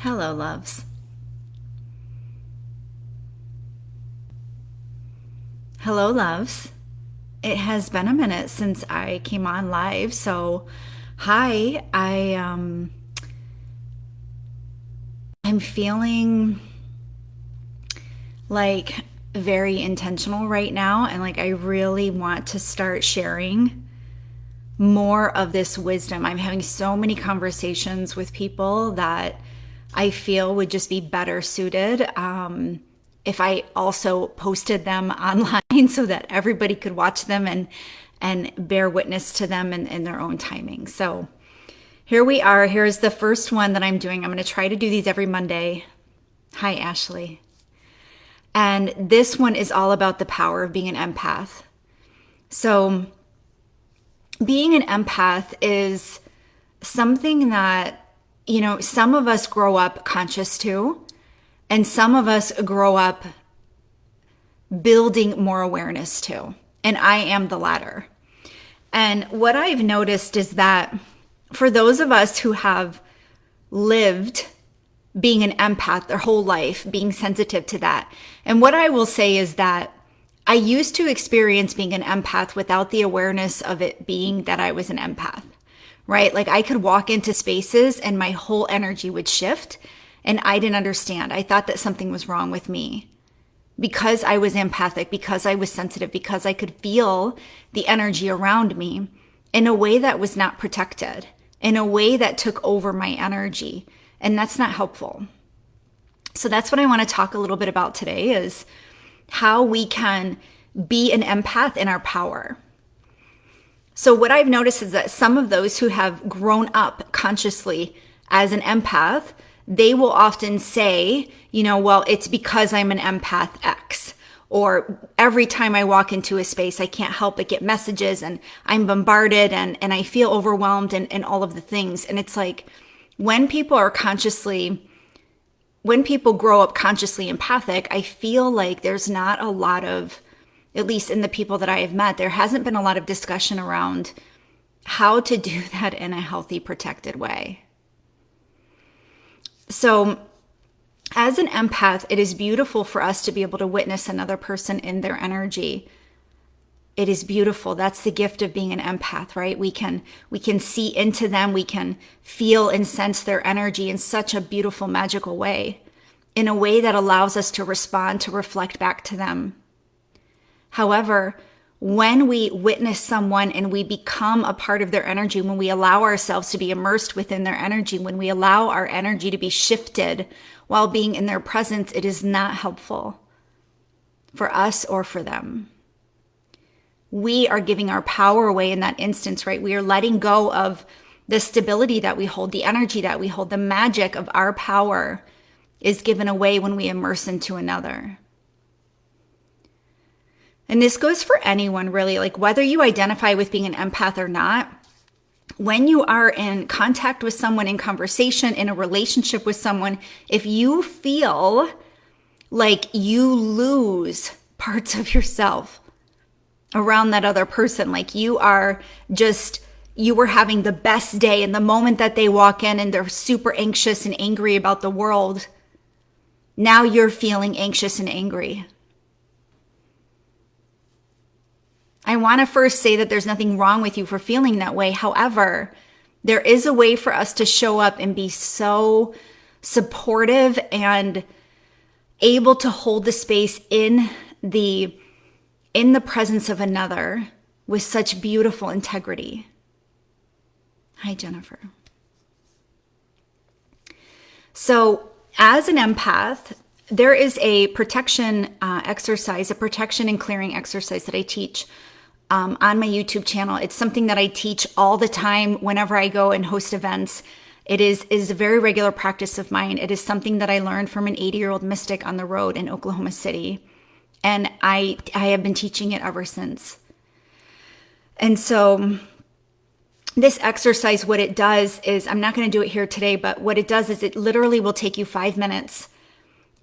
Hello, loves. Hello, loves. It has been a minute since I came on live, so hi. I'm feeling like very intentional right now, and like I really want to start sharing more of this wisdom. I'm having so many conversations with people that I feel would just be better suited if I also posted them online so that everybody could watch them and bear witness to them in their own timing. So here we are. Here's the first one that I'm doing. I'm going to try to do these every Monday. Hi, Ashley. And this one is all about the power of being an empath. So being an empath is something that, some of us grow up conscious to, and some of us grow up building more awareness to. And I am the latter. And what I've noticed is that for those of us who have lived being an empath their whole life, being sensitive to that, and what I will say is that I used to experience being an empath without the awareness of it being that I was an empath, right? Like I could walk into spaces and my whole energy would shift and I didn't understand. I thought that something was wrong with me because I was empathic, because I was sensitive, because I could feel the energy around me in a way that was not protected, in a way that took over my energy. And that's not helpful. So that's what I want to talk a little bit about today is how we can be an empath in our power. So what I've noticed is that some of those who have grown up consciously as an empath, they will often say, well, it's because I'm an empath X. Or every time I walk into a space, I can't help but get messages and I'm bombarded and I feel overwhelmed and all of the things. And it's like when people grow up consciously empathic, I feel like there's not a lot of, at least in the people that I have met, there hasn't been a lot of discussion around how to do that in a healthy, protected way. So as an empath, it is beautiful for us to be able to witness another person in their energy. It is beautiful. That's the gift of being an empath, right? We can see into them. We can feel and sense their energy in such a beautiful, magical way, in a way that allows us to respond, to reflect back to them. However, when we witness someone and we become a part of their energy, when we allow ourselves to be immersed within their energy, when we allow our energy to be shifted while being in their presence, it is not helpful for us or for them. We are giving our power away in that instance, right? We are letting go of the stability that we hold, the energy that we hold, the magic of our power is given away when we immerse into another. And this goes for anyone really, like whether you identify with being an empath or not, when you are in contact with someone, in conversation, in a relationship with someone, if you feel like you lose parts of yourself around that other person, like you were having the best day, and the moment that they walk in and they're super anxious and angry about the world, now you're feeling anxious and angry. I want to first say that there's nothing wrong with you for feeling that way. However, there is a way for us to show up and be so supportive and able to hold the space in the presence of another with such beautiful integrity. Hi, Jennifer. So as an empath, there is a protection exercise, a protection and clearing exercise that I teach on my YouTube channel. It's something that I teach all the time whenever I go and host events. It is a very regular practice of mine. It is something that I learned from an 80-year-old mystic on the road in Oklahoma City. And I have been teaching it ever since. And so this exercise, what it does is, I'm not going to do it here today, but what it does is it literally will take you 5 minutes.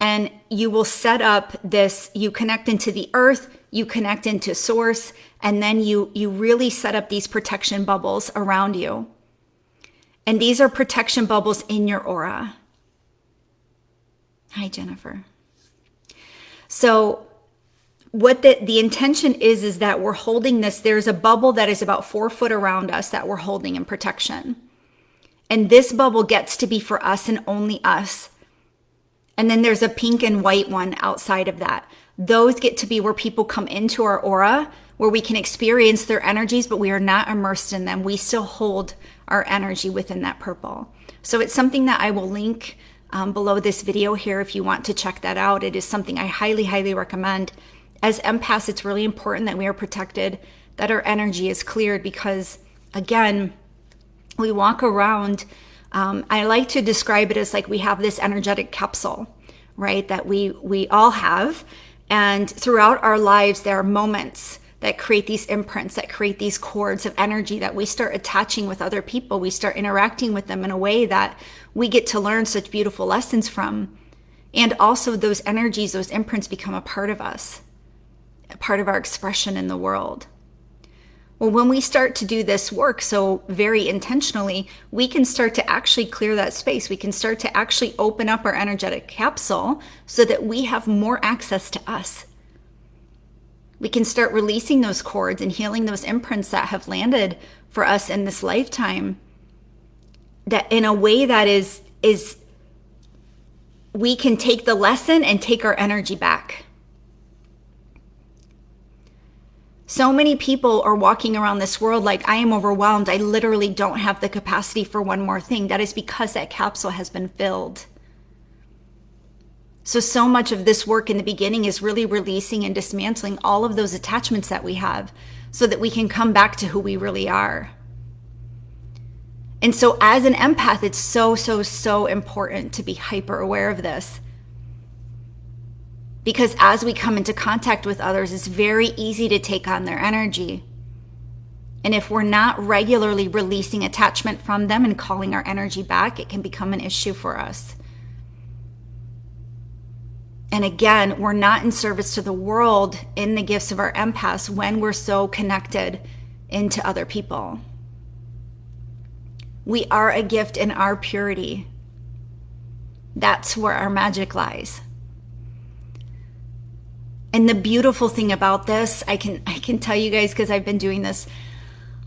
And you will set up this, you connect into the earth, you connect into source, and then you really set up these protection bubbles around you. And these are protection bubbles in your aura. Hi, Jennifer. So what the intention is that we're holding this. There's a bubble that is about 4 foot around us that we're holding in protection. And this bubble gets to be for us and only us. And then there's a pink and white one outside of that. Those get to be where people come into our aura, where we can experience their energies, but we are not immersed in them. We still hold our energy within that purple. So it's something that I will link below this video here if you want to check that out. It is something I highly, highly recommend. As empaths, it's really important that we are protected, that our energy is cleared, because again, we walk around, I like to describe it as like we have this energetic capsule, right? That we all have. And throughout our lives, there are moments that create these imprints, that create these cords of energy that we start attaching with other people. We start interacting with them in a way that we get to learn such beautiful lessons from. And also those energies, those imprints become a part of us, a part of our expression in the world. Well, when we start to do this work so very intentionally, we can start to actually clear that space. We can start to actually open up our energetic capsule so that we have more access to us. We can start releasing those cords and healing those imprints that have landed for us in this lifetime, that in a way that is we can take the lesson and take our energy back. So many people are walking around this world like, I am overwhelmed. I literally don't have the capacity for one more thing. That is because that capsule has been filled. So much of this work in the beginning is really releasing and dismantling all of those attachments that we have so that we can come back to who we really are. And so as an empath, it's so important to be hyper aware of this. Because as we come into contact with others, it's very easy to take on their energy. And if we're not regularly releasing attachment from them and calling our energy back, it can become an issue for us. And again, we're not in service to the world in the gifts of our empaths when we're so connected into other people. We are a gift in our purity. That's where our magic lies. And the beautiful thing about this, I can tell you guys, because I've been doing this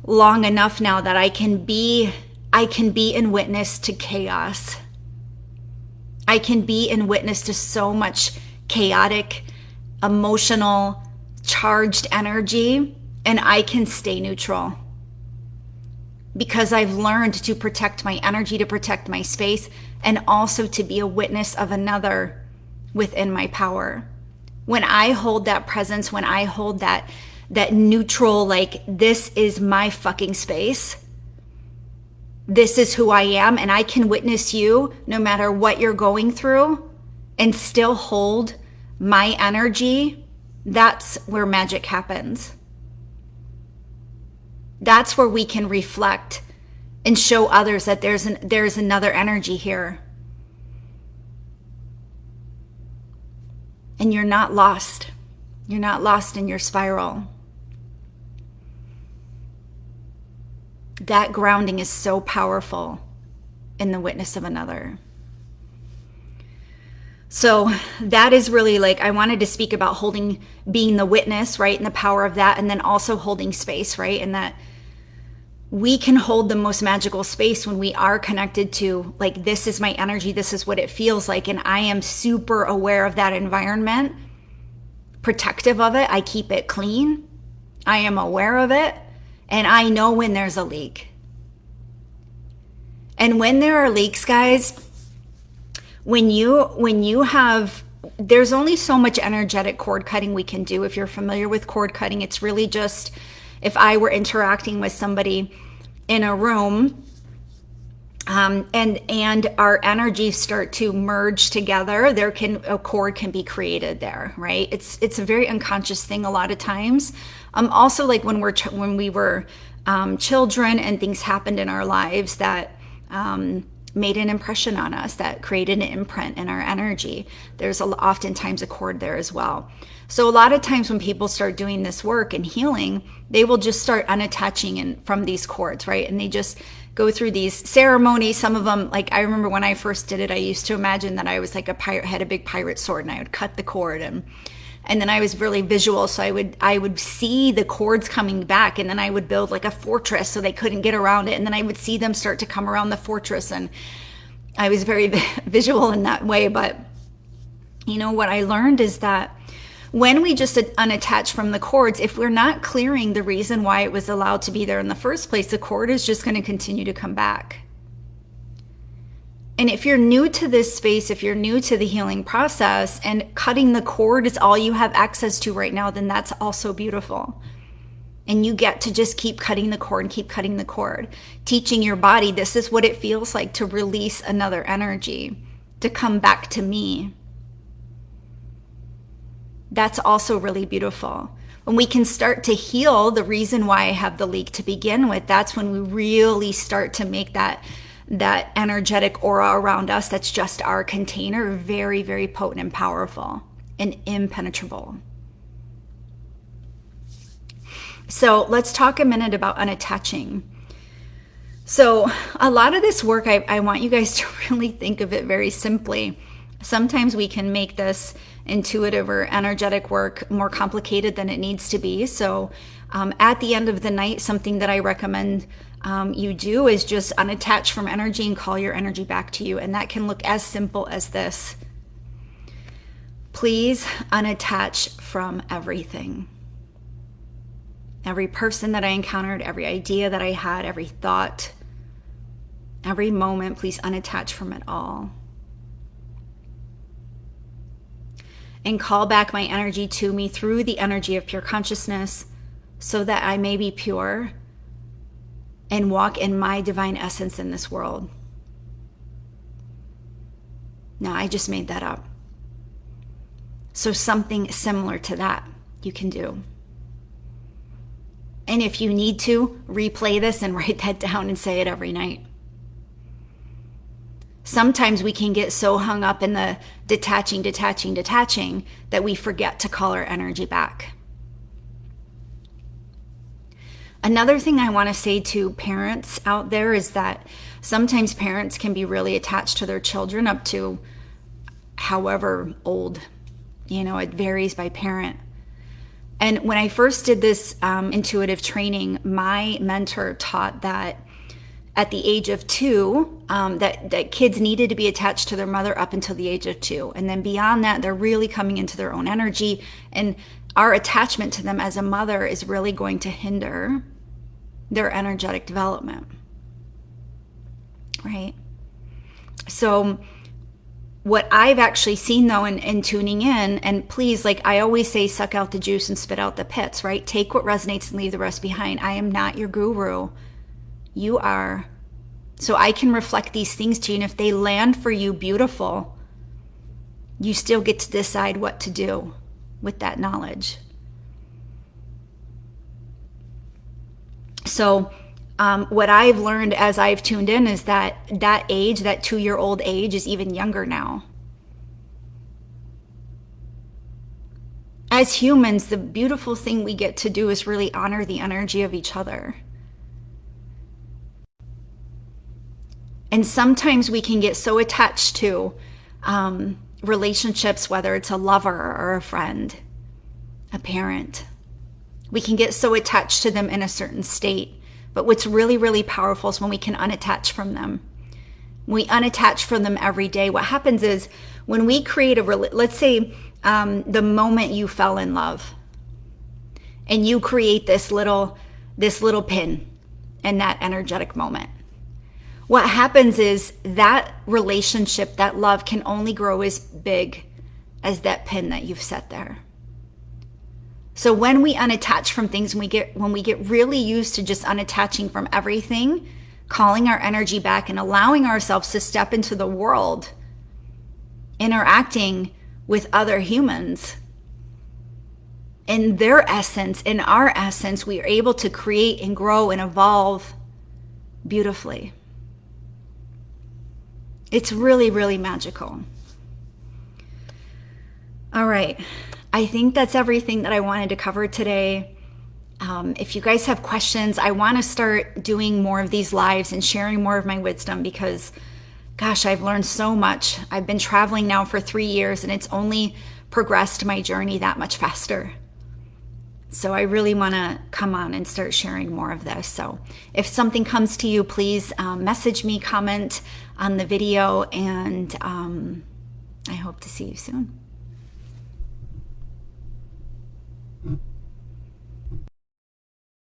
long enough now, that I can be in witness to chaos. I can be in witness to so much chaotic, emotional, charged energy, and I can stay neutral. Because I've learned to protect my energy, to protect my space, and also to be a witness of another within my power. When I hold that presence, when I hold that neutral, like, this is my fucking space, this is who I am, and I can witness you no matter what you're going through and still hold my energy, that's where magic happens. That's where we can reflect and show others that there's another energy here. And you're not lost. You're not lost in your spiral. That grounding is so powerful in the witness of another. So that is really, like, I wanted to speak about being the witness, right? And the power of that. And then also holding space, right? And that we can hold the most magical space when we are connected to, like, this is my energy, this is what it feels like, and I am super aware of that environment, protective of it. I keep it clean. I am aware of it, and I know when there's a leak. And when there are leaks, guys, when you have, there's only so much energetic cord cutting we can do. If you're familiar with cord cutting, it's really just, if I were interacting with somebody in a room, and our energies start to merge together, a cord can be created there, right? It's a very unconscious thing a lot of times. Also, like when we were children and things happened in our lives that made an impression on us, that created an imprint in our energy. There's oftentimes a cord there as well. So a lot of times when people start doing this work and healing, they will just start unattaching from these cords, right? And they just go through these ceremonies. Some of them, like I remember when I first did it, I used to imagine that I was like a pirate, had a big pirate sword, and I would cut the cord, and then I was really visual, so I would see the cords coming back, and then I would build like a fortress so they couldn't get around it, and then I would see them start to come around the fortress, and I was very visual in that way. But you know what I learned is that when we just unattach from the cords, if we're not clearing the reason why it was allowed to be there in the first place, the cord is just going to continue to come back. And if you're new to this space, if you're new to the healing process, and cutting the cord is all you have access to right now, then that's also beautiful. And you get to just keep cutting the cord and keep cutting the cord, teaching your body, this is what it feels like to release another energy, to come back to me. That's also really beautiful. When we can start to heal the reason why I have the leak to begin with, that's when we really start to make that energetic aura around us that's just our container very, very potent and powerful and impenetrable. So let's talk a minute about unattaching. So a lot of this work, I want you guys to really think of it very simply. Sometimes we can make this intuitive or energetic work more complicated than it needs to be. So at the end of the night, something that I recommend you do is just unattach from energy and call your energy back to you. And that can look as simple as this. Please unattach from everything. Every person that I encountered, every idea that I had, every thought, every moment, please unattach from it all. And call back my energy to me through the energy of pure consciousness so that I may be pure and walk in my divine essence in this world. Now, I just made that up. So something similar to that you can do. And if you need to, replay this and write that down and say it every night. Sometimes we can get so hung up in the detaching that we forget to call our energy back. Another thing I want to say to parents out there is that sometimes parents can be really attached to their children up to however old. It varies by parent. And when I first did this intuitive training, my mentor taught that at the age of 2, that kids needed to be attached to their mother up until the age of 2. And then beyond that, they're really coming into their own energy. And our attachment to them as a mother is really going to hinder their energetic development. Right? So what I've actually seen though in tuning in, and please, like I always say, suck out the juice and spit out the pits, right? Take what resonates and leave the rest behind. I am not your guru. You are. So I can reflect these things to you, and if they land for you beautiful, you still get to decide what to do with that knowledge. So what I've learned as I've tuned in is that age, that 2-year-old age, is even younger now. As humans, the beautiful thing we get to do is really honor the energy of each other. And sometimes we can get so attached to relationships, whether it's a lover or a friend, a parent. We can get so attached to them in a certain state. But what's really, really powerful is when we can unattach from them. When we unattach from them every day, what happens is when we create let's say the moment you fell in love and you create this little pin in that energetic moment. What happens is that relationship, that love can only grow as big as that pin that you've set there. So when we unattach from things, when we get really used to just unattaching from everything, calling our energy back and allowing ourselves to step into the world, interacting with other humans, in their essence, in our essence, we are able to create and grow and evolve beautifully. It's really, really magical. All right. I think that's everything that I wanted to cover today. If you guys have questions, I want to start doing more of these lives and sharing more of my wisdom because, gosh, I've learned so much. I've been traveling now for 3 years and it's only progressed my journey that much faster. So I really want to come on and start sharing more of this. So if something comes to you, please message me, comment on the video, and I hope to see you soon.